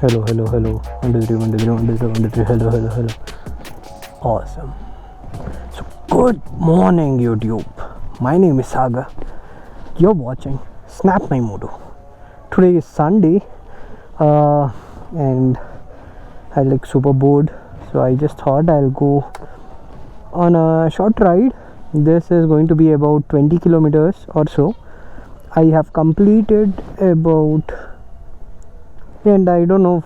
Hello. 1 2 3 1 2 3 1 2 3 1 2 3. Hello. Awesome. So good morning YouTube. My name is Sagar. You're watching Snap My Moto. Today is Sunday and I like super bored, so I just thought I'll go on a short ride. This is going to be about 20 kilometers or so. I have completed about, and I don't know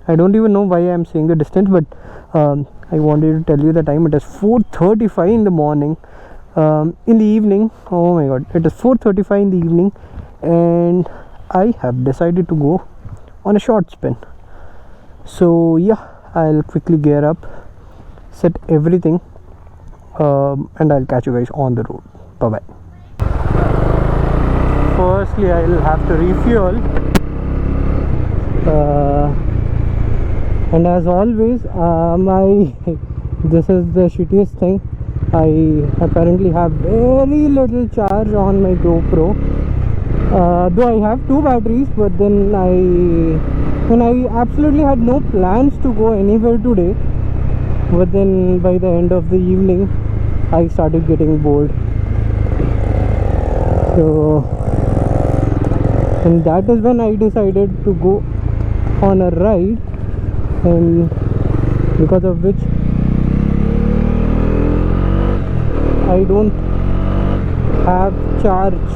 I don't even know why I'm saying the distance, but I wanted to tell you the time. It is 4:35 in the morning. In the evening, oh my god, it is 4:35 in the evening, and I have decided to go on a short spin. So yeah, I'll quickly gear up, set everything, and I'll catch you guys on the road. Bye bye. Firstly, I'll have to refuel, and as always, this is the shittiest thing. I apparently have very little charge on my GoPro, though I have 2 batteries, but then I absolutely had no plans to go anywhere today, but then by the end of the evening I started getting bored. So, and that is when I decided to go on a ride, and because of which I don't have charge,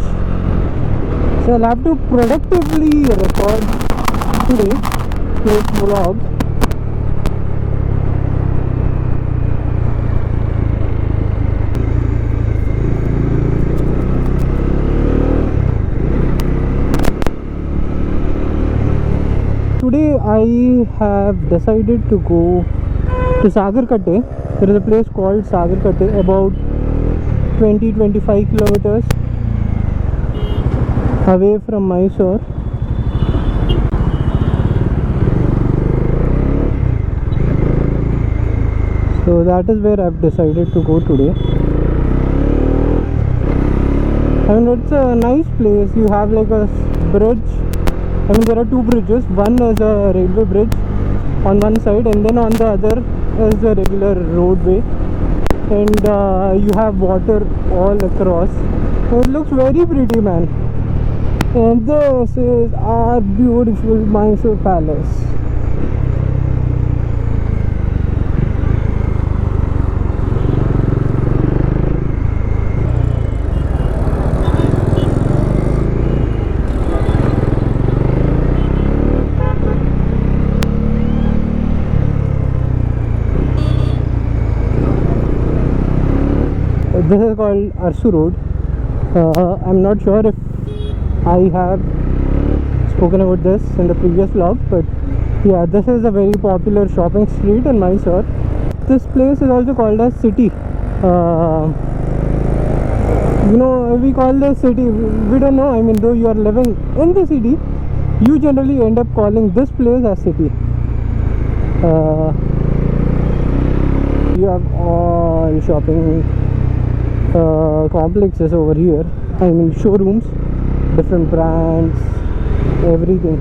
so I'll have to productively record today's vlog. Today I have decided to go to Sagarkatte. There is a place called Sagarkatte, about 20-25 kilometers away from Mysore. So that is where I've decided to go today. And it's a nice place. You have like a bridge. There are 2 bridges. One is a railway bridge on one side, and then on the other is a regular roadway, and you have water all across. It looks very pretty, man. And this is our beautiful Mysore palace. This is called Arsu Road. I'm not sure if I have spoken about this in the previous vlog, but yeah, this is a very popular shopping street in Mysore. This place is also called as city. We call the city, we don't know, though you are living in the city, you generally end up calling this place as city. You have all shopping complexes over here. Showrooms, different brands, everything.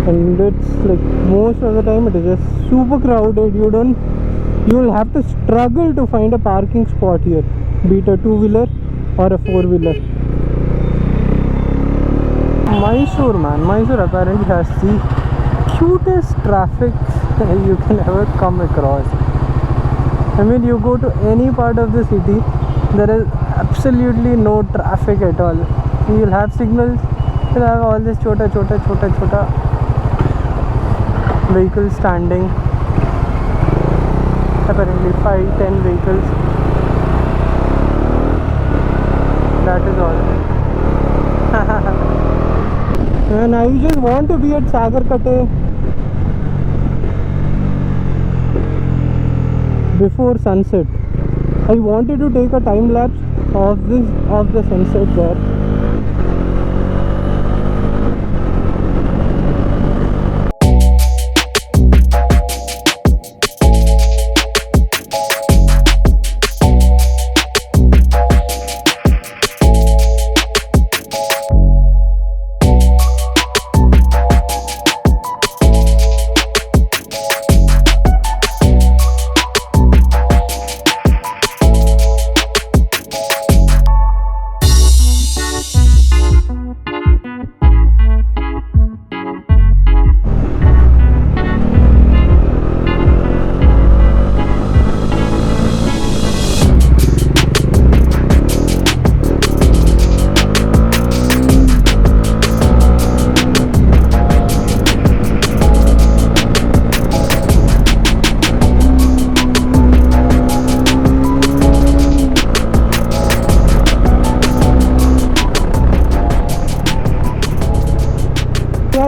And it's like most of the time it is just super crowded. You will have to struggle to find a parking spot here, be it a 2-wheeler or a 4-wheeler. Mysore apparently has the cutest traffic you can ever come across. You go to any part of the city, there is absolutely no traffic at all. You will have signals, you will have all this chota vehicles standing. Apparently 5-10 vehicles. That is all. And I just want to be at Sagarkatte before sunset. I wanted to take a time lapse of the sunset there.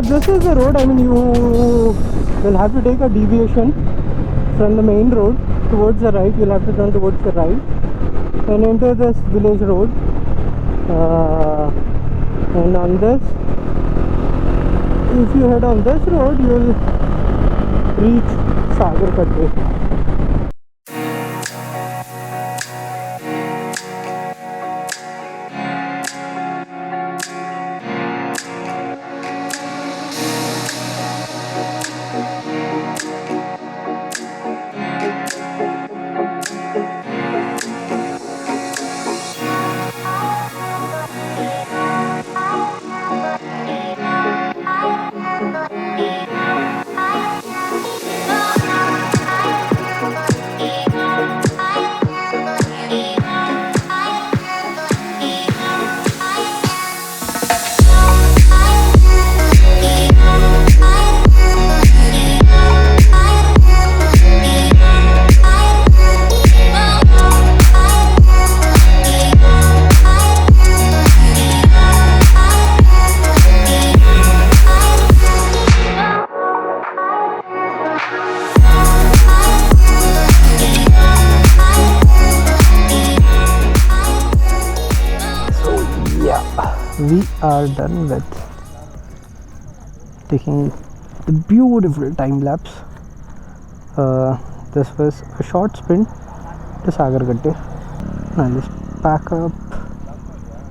this is the road. I mean, you will have to take a deviation from the main road towards the right. You'll have to turn towards the right and enter this village road. And on this, if you head on this road, you will reach Sagarkatte. We are done with taking the beautiful time lapse. This was a short sprint to Sagarkatte. I'll just pack up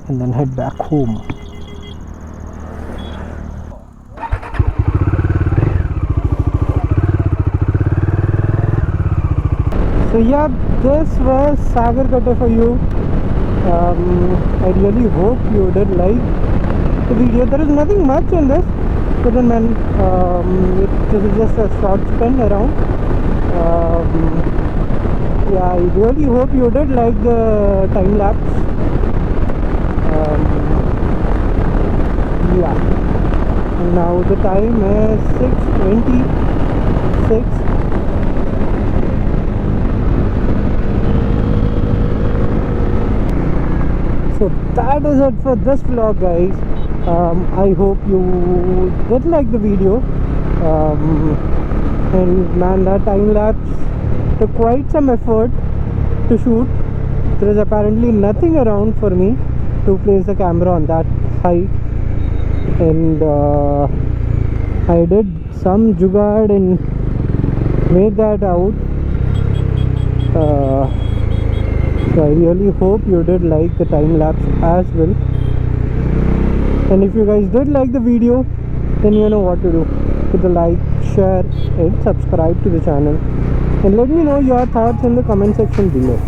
and then head back home. So yeah, this was Sagarkatte for you. I really hope you did like the video. There is nothing much in this, but then this is just a short spin around. Yeah, I really hope you did like the time lapse. Yeah, now the time is 6:26. So that is it for this vlog, guys. I hope you did like the video. And man, that time lapse took quite some effort to shoot. There is apparently nothing around for me to place the camera on that height, and I did some jugaad and made that out. So I really hope you did like the time lapse as well. And if you guys did like the video, then you know what to do. Hit the like, share and subscribe to the channel, and let me know your thoughts in the comment section below.